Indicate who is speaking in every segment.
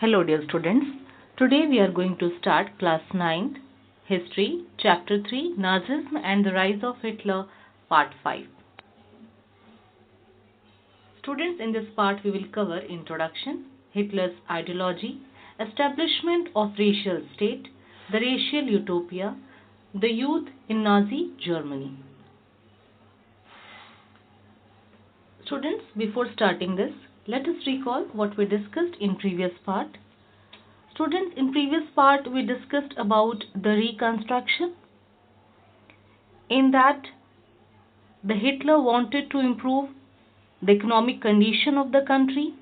Speaker 1: Hello dear students. Today we are going to start class 9 History Chapter 3 Nazism and the Rise of Hitler Part 5. Students, in this part we will cover introduction, Hitler's ideology, establishment of racial state, the racial utopia, the youth in Nazi Germany. Students, before starting this, let us recall what we discussed in previous part. Students, in previous part we discussed about the reconstruction. In that, the Hitler wanted to improve the economic condition of the country.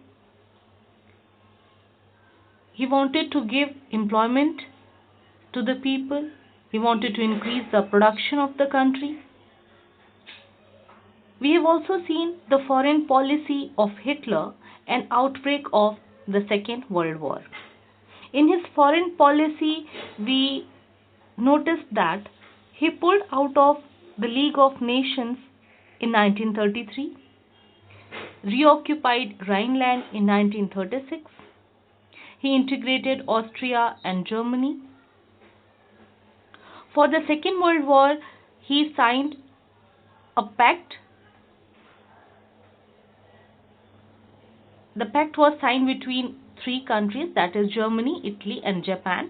Speaker 1: He wanted to give employment to the people. He wanted to increase the production of the country. We have also seen the foreign policy of Hitler and outbreak of the Second World War. In his foreign policy, we noticed that he pulled out of the League of Nations in 1933, reoccupied Rhineland in 1936, he integrated Austria and Germany. For the Second World War, he signed a pact. The pact was signed between three countries, that is Germany, Italy and Japan,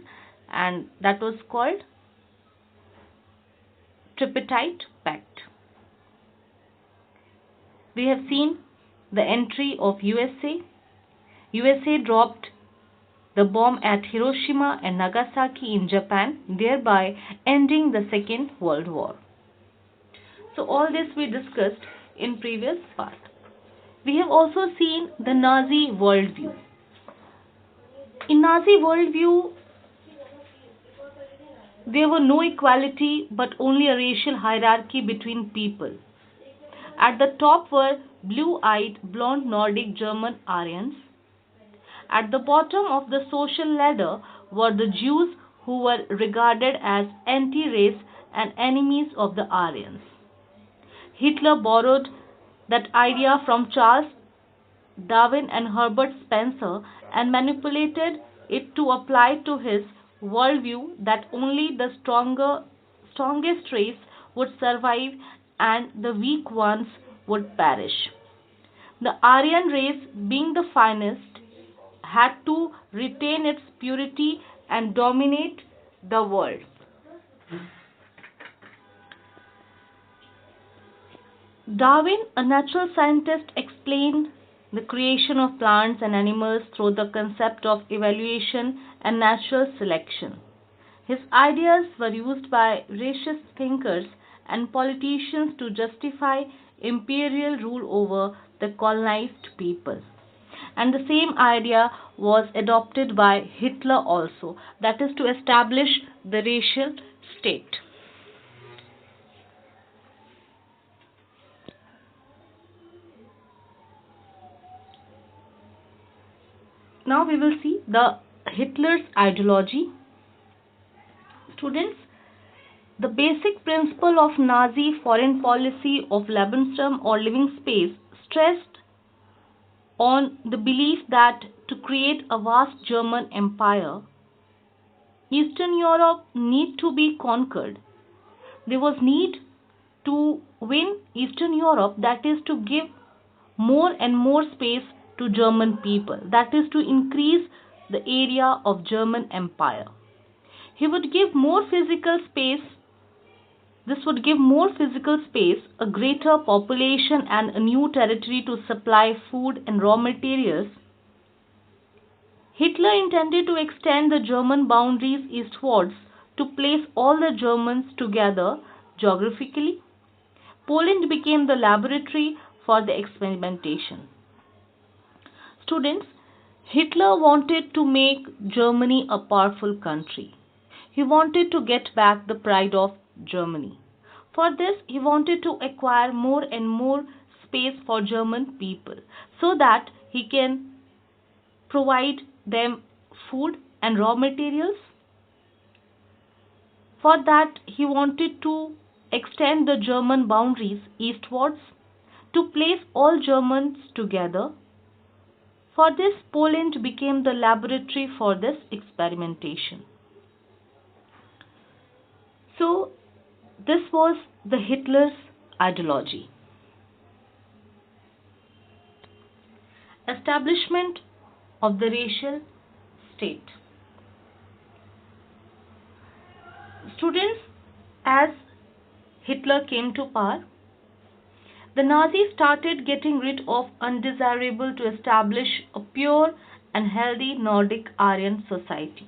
Speaker 1: and that was called Tripartite Pact. We have seen the entry of USA. USA dropped the bomb at Hiroshima and Nagasaki in Japan, thereby ending the Second World War. So all this we discussed in previous part. We have also seen the Nazi worldview. In Nazi worldview, there were no equality but only a racial hierarchy between people. At the top were blue-eyed, blonde Nordic German Aryans. At the bottom of the social ladder were the Jews, who were regarded as anti-race and enemies of the Aryans. Hitler borrowed that idea from Charles Darwin and Herbert Spencer and manipulated it to apply to his worldview that only the strongest race would survive and the weak ones would perish. The Aryan race, being the finest, had to retain its purity and dominate the world. Darwin, a natural scientist, explained the creation of plants and animals through the concept of evolution and natural selection. His ideas were used by racist thinkers and politicians to justify imperial rule over the colonized people. And the same idea was adopted by Hitler also, that is to establish the racial state. Now we will see the Hitler's ideology. Students, the basic principle of Nazi foreign policy of Lebensraum or living space stressed on the belief that to create a vast German empire, Eastern Europe need to be conquered. There was need to win Eastern Europe, that is to give more and more space to German people, that is to increase the area of German empire. He would give more physical space. This would give more physical space, a greater population and a new territory to supply food and raw materials. Hitler intended to extend the German boundaries eastwards to place all the Germans together geographically. Poland became the laboratory for the experimentation. Students, Hitler wanted to make Germany a powerful country. He wanted to get back the pride of Germany. For this, he wanted to acquire more and more space for German people so that he can provide them food and raw materials. For that, he wanted to extend the German boundaries eastwards to place all Germans together. For this, Poland became the laboratory for this experimentation. So, this was the Hitler's ideology. Establishment of the racial state. Students, as Hitler came to power, the Nazis started getting rid of undesirable to establish a pure and healthy Nordic Aryan society.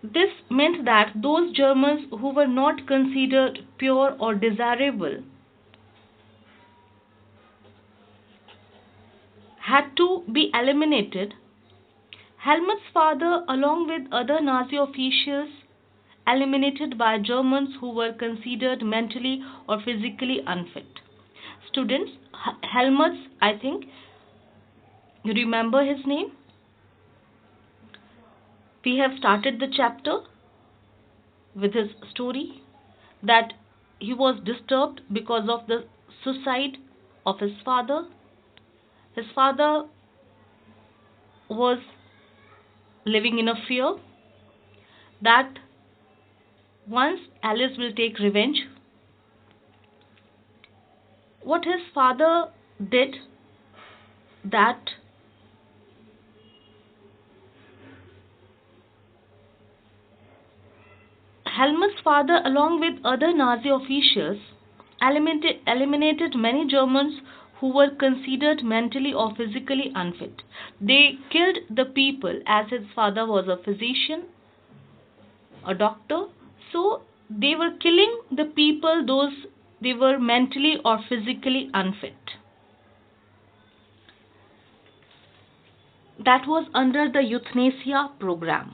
Speaker 1: This meant that those Germans who were not considered pure or desirable had to be eliminated. Helmut's father, along with other Nazi officials, eliminated by Germans who were considered mentally or physically unfit. Students, Helmut's, I think you remember his name. We have started the chapter with his story that he was disturbed because of the suicide of his father. His father was living in a fear that once Alice will take revenge. What his father did, that Helmut's father, along with other Nazi officials, eliminated many Germans who were considered mentally or physically unfit. They killed the people, as his father was a physician, a doctor. So they were killing the people, those they were mentally or physically unfit. That was under the euthanasia program.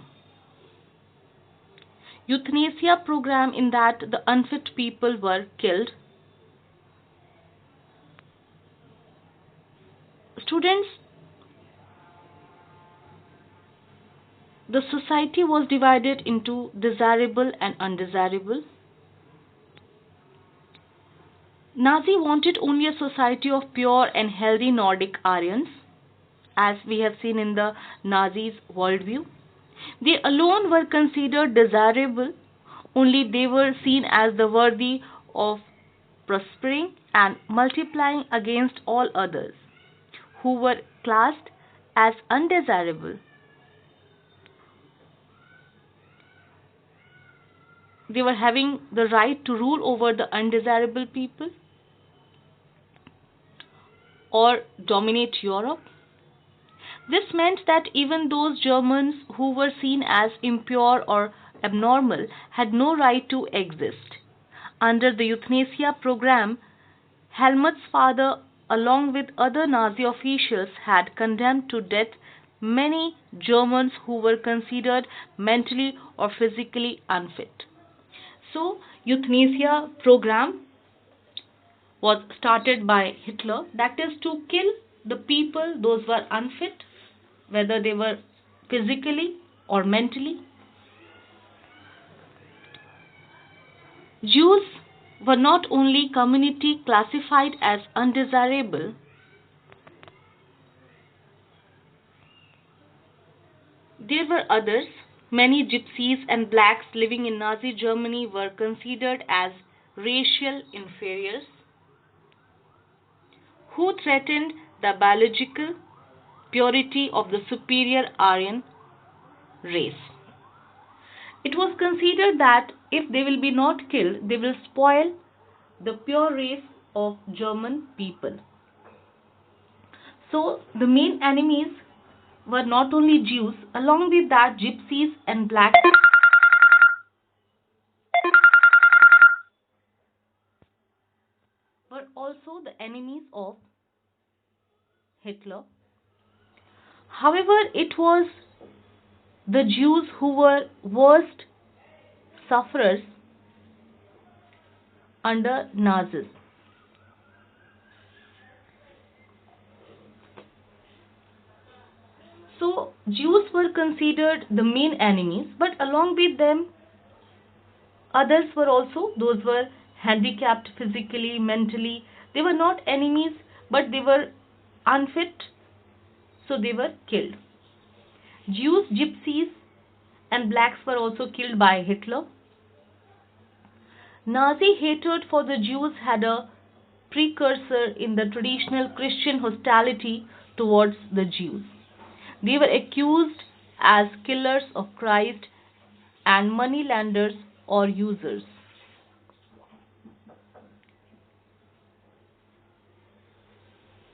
Speaker 1: Euthanasia program, in that the unfit people were killed. Students, the society was divided into desirable and undesirable. Nazi wanted only a society of pure and healthy Nordic Aryans, as we have seen in the Nazis' worldview. They alone were considered desirable, only they were seen as the worthy of prospering and multiplying against all others, who were classed as undesirable. They were having the right to rule over the undesirable people or dominate Europe. This meant that even those Germans who were seen as impure or abnormal had no right to exist. Under the euthanasia program, Helmut's father, along with other Nazi officials, had condemned to death many Germans who were considered mentally or physically unfit. So, euthanasia program was started by Hitler, that is to kill the people, those who were unfit, whether they were physically or mentally. Jews were not only community classified as undesirable, there were others. Many gypsies and blacks living in Nazi Germany were considered as racial inferiors who threatened the biological purity of the superior Aryan race. It was considered that if they will be not killed, they will spoil the pure race of German people. So the main enemies were not only Jews, along with that gypsies and blacks were also the enemies of Hitler. However, it was the Jews who were worst sufferers under Nazis. So Jews were considered the main enemies, but along with them, others were also, those were handicapped physically, mentally. They were not enemies, but they were unfit, so they were killed. Jews, gypsies, and blacks were also killed by Hitler. Nazi hatred for the Jews had a precursor in the traditional Christian hostility towards the Jews. They were accused as killers of Christ and moneylenders or users.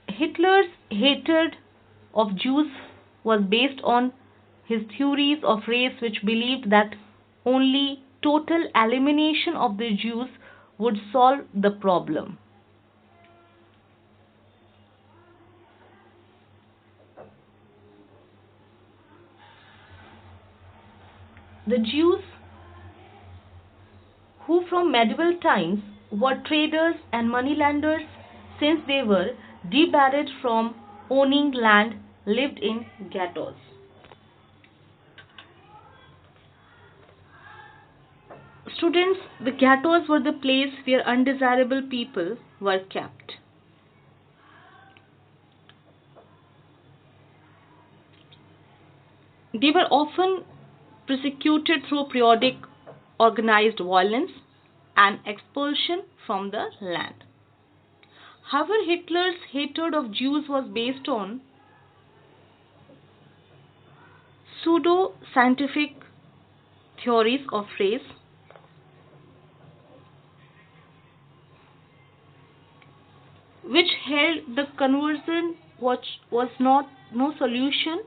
Speaker 1: Hitler's hatred of Jews was based on his theories of race, which believed that only total elimination of the Jews would solve the problem. The Jews, who from medieval times were traders and moneylenders, since they were debarred from owning land, lived in ghettos. Students, the ghettos were the place where undesirable people were kept. They were often persecuted through periodic organized violence and expulsion from the land. However, Hitler's hatred of Jews was based on pseudo scientific theories of race, which held the conversion was not no solution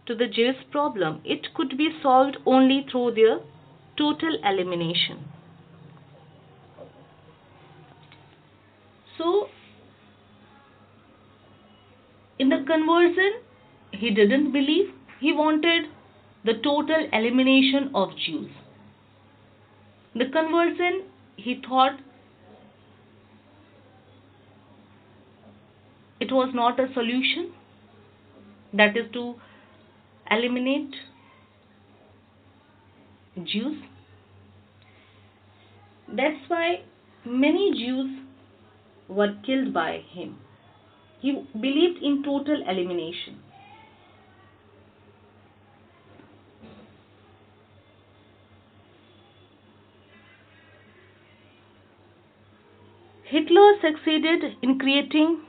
Speaker 1: to the Jewish problem. It could be solved only through their total elimination. So, in the conversion, he didn't believe. He wanted the total elimination of Jews. The conversion, he thought it was not a solution, that is to eliminate Jews. That's why many Jews were killed by him. He believed in total elimination. Hitler succeeded in creating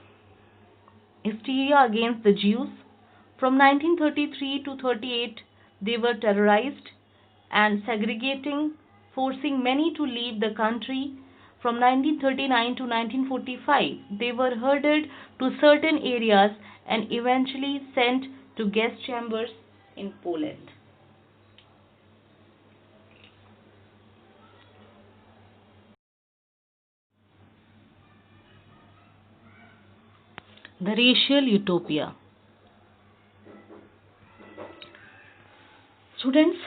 Speaker 1: hysteria against the Jews. From 1933 to 38, they were terrorized and segregating, forcing many to leave the country. From 1939 to 1945, they were herded to certain areas and eventually sent to gas chambers in Poland. The racial utopia. Students,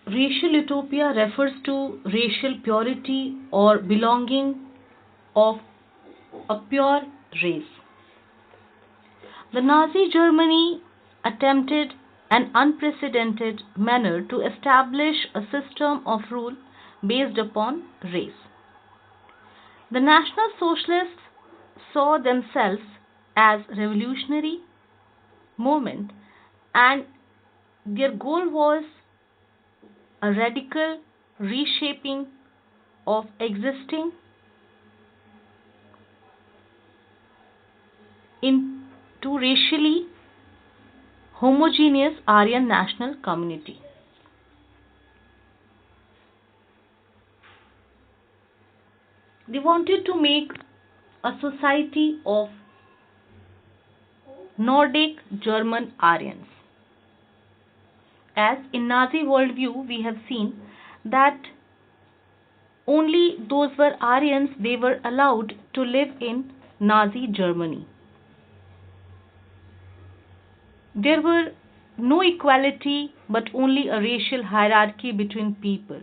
Speaker 1: racial utopia refers to racial purity or belonging of a pure race. The Nazi Germany attempted an unprecedented manner to establish a system of rule based upon race. The National Socialists saw themselves as revolutionary movement, and their goal was a radical reshaping of existing into racially homogeneous Aryan national community. They wanted to make a society of Nordic German Aryans. As in Nazi worldview, we have seen that only those were Aryans, they were allowed to live in Nazi Germany. There were no equality but only a racial hierarchy between people.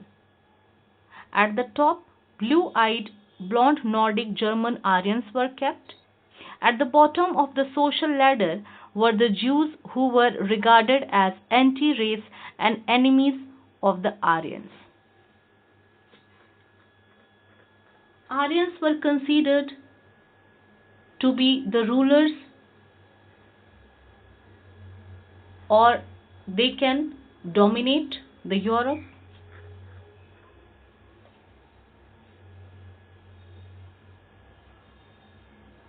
Speaker 1: At the top, blue-eyed, blonde Nordic German Aryans were kept. At the bottom of the social ladder were the Jews who were regarded as anti-race and enemies of the Aryans. Aryans were considered to be the rulers, or they can dominate the Europe.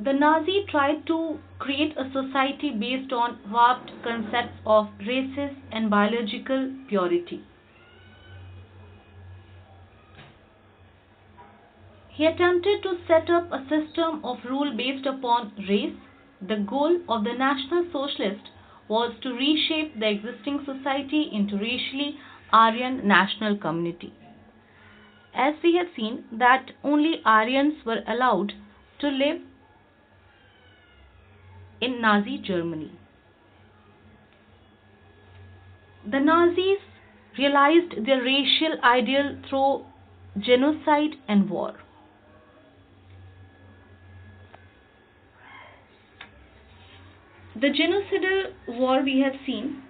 Speaker 1: The Nazi tried to create a society based on warped concepts of races and biological purity. He attempted to set up a system of rule based upon race. The goal of the National Socialist was to reshape the existing society into racially Aryan national community. As we have seen that only Aryans were allowed to live in Nazi Germany. The Nazis realized their racial ideal through genocide and war. The genocidal war, we have seen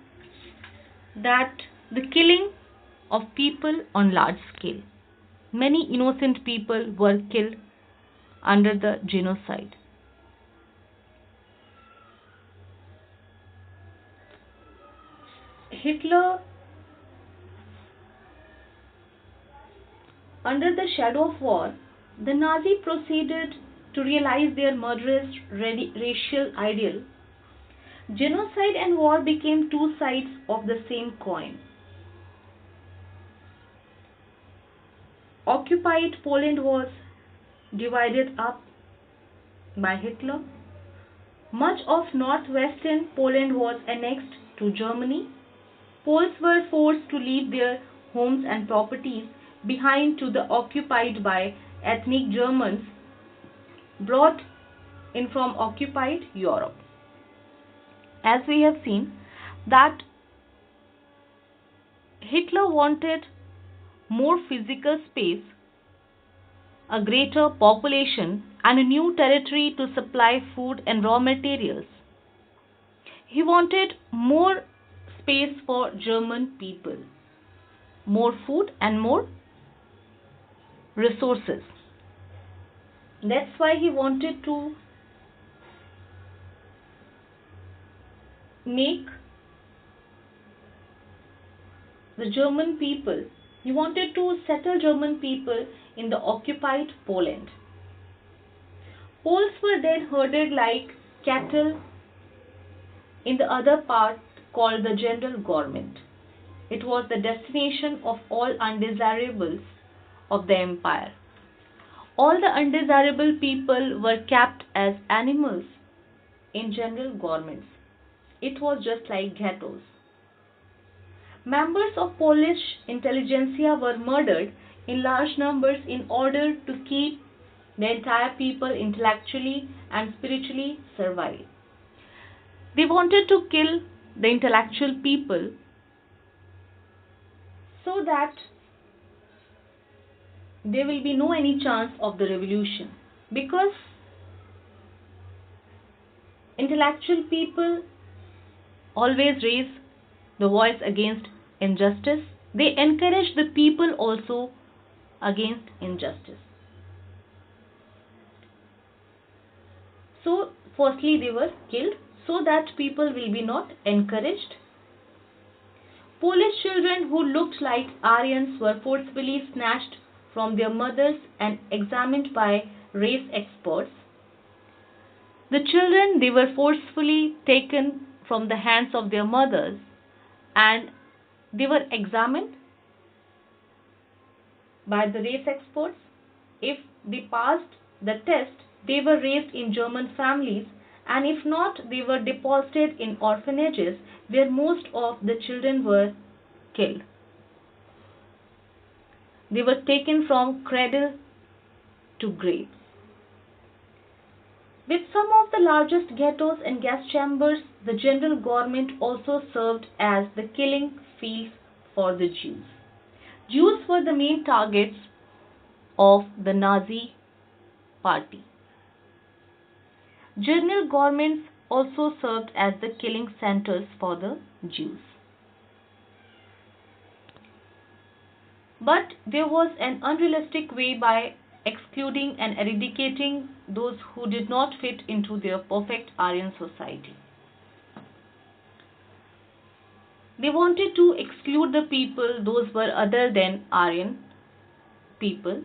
Speaker 1: that the killing of people on large scale. Many innocent people were killed under the genocide. Hitler, under the shadow of war, the Nazi proceeded to realize their murderous racial ideal. Genocide and war became two sides of the same coin. Occupied Poland was divided up by Hitler. Much of northwestern Poland was annexed to Germany. Poles were forced to leave their homes and properties behind to the occupied by ethnic Germans brought in from occupied Europe. As we have seen that Hitler wanted more physical space, a greater population, and a new territory to supply food and raw materials. He wanted more space for German people, more food and more resources. That's why he wanted to make the German people, he wanted to settle German people in the occupied Poland. Poles were then herded like cattle in the other part called the General Government. It was the destination of all undesirables of the empire. All the undesirable people were kept as animals in general governments. It was just like ghettos. Members of Polish intelligentsia were murdered in large numbers in order to keep the entire people intellectually and spiritually servile. They wanted to kill the intellectual people so that there will be no any chance of the revolution, because intellectual people always raise the voice against injustice. They encourage the people also against injustice. So firstly they were killed so that people will be not encouraged. Polish children who looked like Aryans were forcibly snatched from their mothers and examined by race experts. The children, they were forcefully taken from the hands of their mothers and they were examined by the race experts. If they passed the test, they were raised in German families, and if not, they were deposited in orphanages where most of the children were killed. They were taken from cradle to grave. With some of the largest ghettos and gas chambers, the general government also served as the killing fields for the Jews. Jews were the main targets of the Nazi party. General governments also served as the killing centers for the Jews. But there was an unrealistic way by excluding and eradicating those who did not fit into their perfect Aryan society. They wanted to exclude the people, those were other than Aryan people,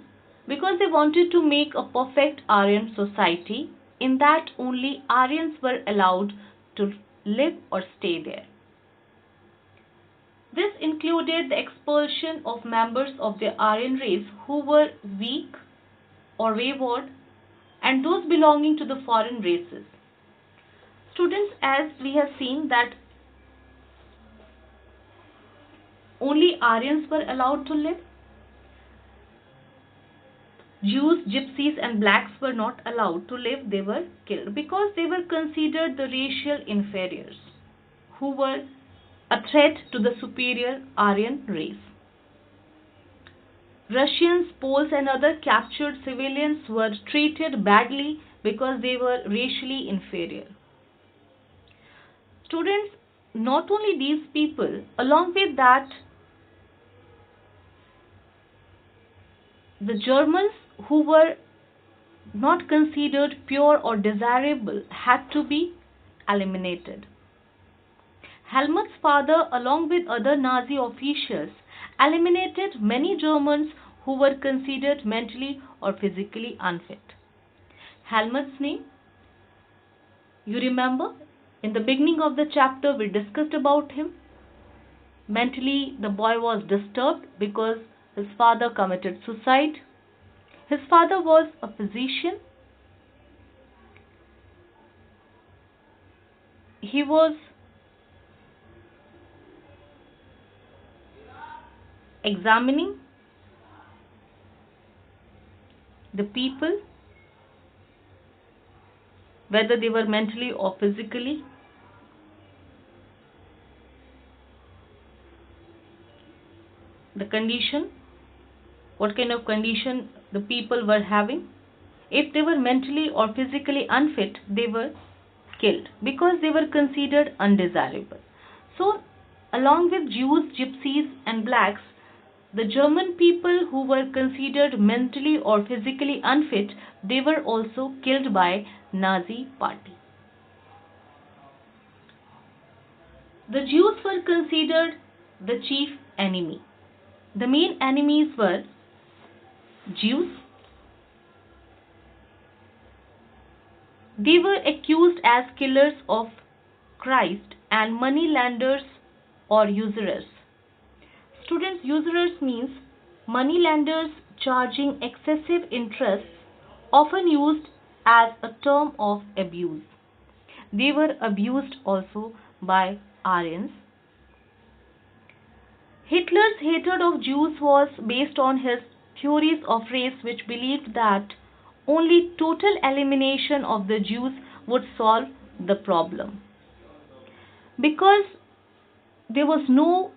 Speaker 1: because they wanted to make a perfect Aryan society in that only Aryans were allowed to live or stay there. This included the expulsion of members of the Aryan race who were weak or wayward and those belonging to the foreign races. Students, as we have seen that only Aryans were allowed to live, Jews, Gypsies and blacks were not allowed to live, they were killed because they were considered the racial inferiors who were a threat to the superior Aryan race. Russians, Poles and other captured civilians were treated badly because they were racially inferior. Students, not only these people, along with that, the Germans who were not considered pure or desirable had to be eliminated. Helmut's father, along with other Nazi officials, eliminated many Germans who were considered mentally or physically unfit. Helmut's name, you remember, in the beginning of the chapter we discussed about him. Mentally, the boy was disturbed because his father committed suicide. His father was a physician. He was examining the people, whether they were mentally or physically. The condition, what kind of condition the people were having. If they were mentally or physically unfit, they were killed because they were considered undesirable. So, along with Jews, Gypsies and blacks, the German people who were considered mentally or physically unfit, they were also killed by Nazi party. The Jews were considered the chief enemy. The main enemies were Jews. They were accused as killers of Christ and moneylenders or usurers. Students, usurers means moneylenders charging excessive interest, often used as a term of abuse. They were abused also by Aryans. Hitler's hatred of Jews was based on his theories of race, which believed that only total elimination of the Jews would solve the problem. Because there was no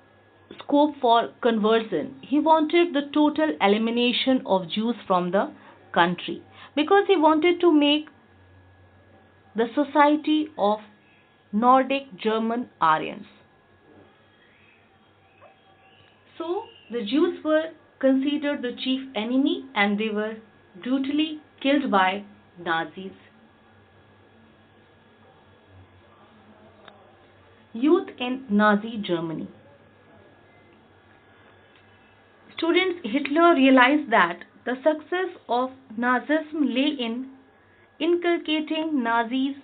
Speaker 1: scope for conversion, he wanted the total elimination of Jews from the country because he wanted to make the society of Nordic German Aryans. So the Jews were considered the chief enemy and they were brutally killed by Nazis. Youth in Nazi Germany. Students, Hitler realized that the success of Nazism lay in inculcating Nazis'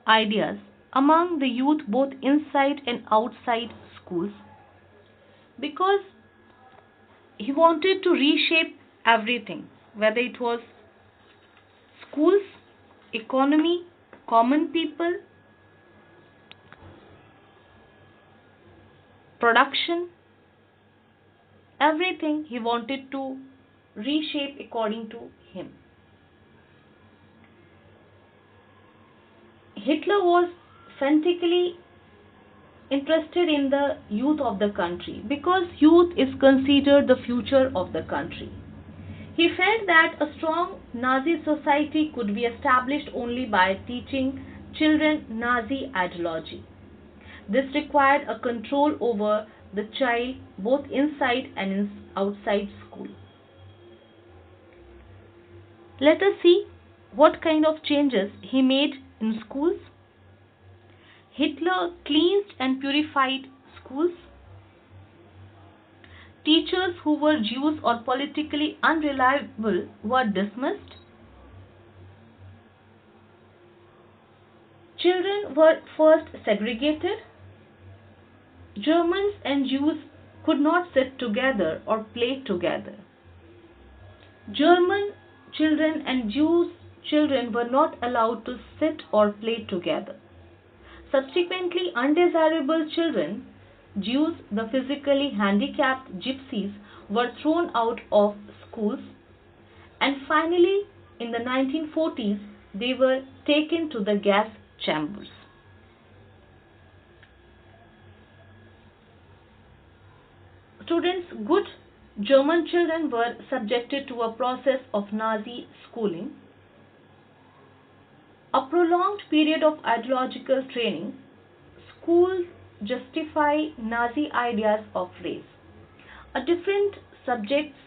Speaker 1: ideas among the youth both inside and outside schools, because he wanted to reshape everything, whether it was schools, economy, common people, production, everything he wanted to reshape according to him. Hitler was frantically interested in the youth of the country because youth is considered the future of the country. He felt that a strong Nazi society could be established only by teaching children Nazi ideology. This required a control over the child both inside and outside school. Let us see what kind of changes he made in schools. Hitler cleansed and purified schools. Teachers who were Jews or politically unreliable were dismissed. Children were first segregated. Germans and Jews could not sit together or play together. German children and Jews children were not allowed to sit or play together. Subsequently, undesirable children, Jews, the physically handicapped gypsies, were thrown out of schools, and finally, in the 1940s, they were taken to the gas chambers. Students, good German children were subjected to a process of Nazi schooling. A prolonged period of ideological training. Schools justify Nazi ideas of race. A different subjects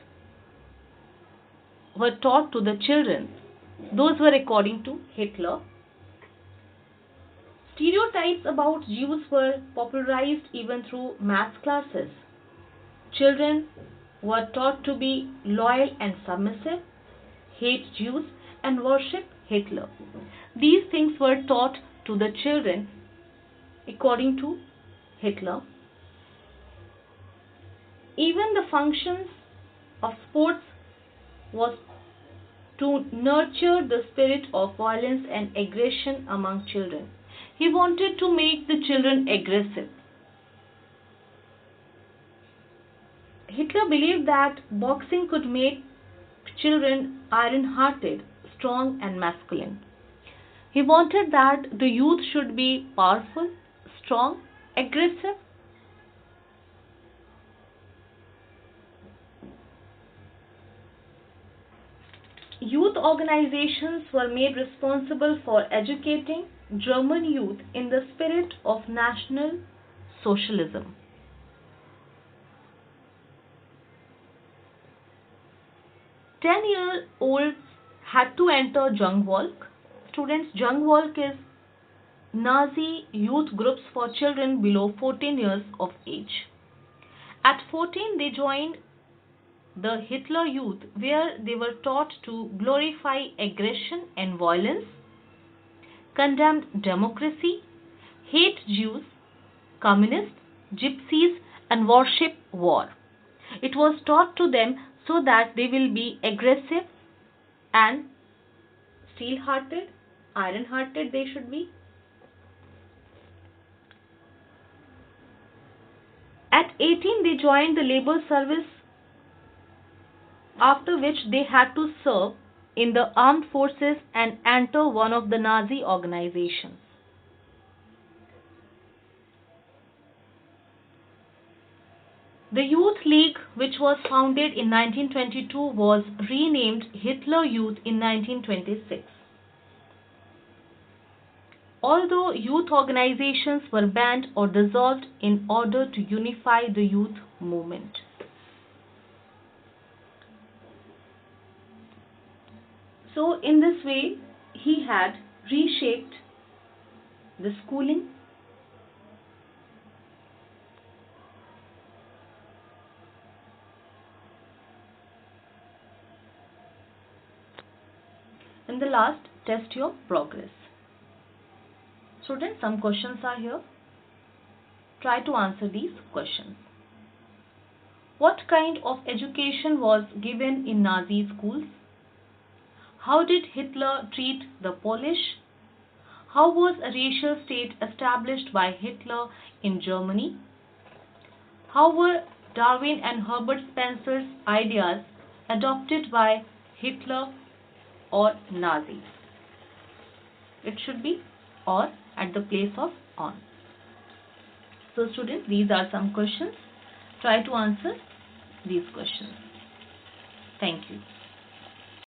Speaker 1: were taught to the children. Those were according to Hitler. Stereotypes about Jews were popularized even through math classes. Children were taught to be loyal and submissive, hate Jews, and worship Hitler. These things were taught to the children according to Hitler. Even the functions of sports was to nurture the spirit of violence and aggression among children. He wanted to make the children aggressive. Hitler believed that boxing could make children iron-hearted, strong and masculine. He wanted that the youth should be powerful, strong, aggressive. Youth organizations were made responsible for educating German youth in the spirit of National Socialism. 10-year-olds had to enter Jungvolk. Students, Jungvolk is Nazi youth groups for children below 14 years of age. At 14, they joined the Hitler Youth, where they were taught to glorify aggression and violence, condemn democracy, hate Jews, communists, gypsies, and worship war. It was taught to them so that they will be aggressive and steel-hearted, iron-hearted they should be. At 18, they joined the labor service, after which they had to serve in the armed forces and enter one of the Nazi organizations. The Youth League, which was founded in 1922, was renamed Hitler Youth in 1926. Although youth organizations were banned or dissolved in order to unify the youth movement. So in this way, he had reshaped the schooling, and the last, test your progress. Students, some questions are here. Try to answer these questions. What kind of education was given in Nazi schools? How did Hitler treat the Polish? How was a racial state established by Hitler in Germany? How were Darwin and Herbert Spencer's ideas adopted by Hitler or Nazis? It should be or at the place of on. So students, these are some questions. Try to answer these questions. Thank you.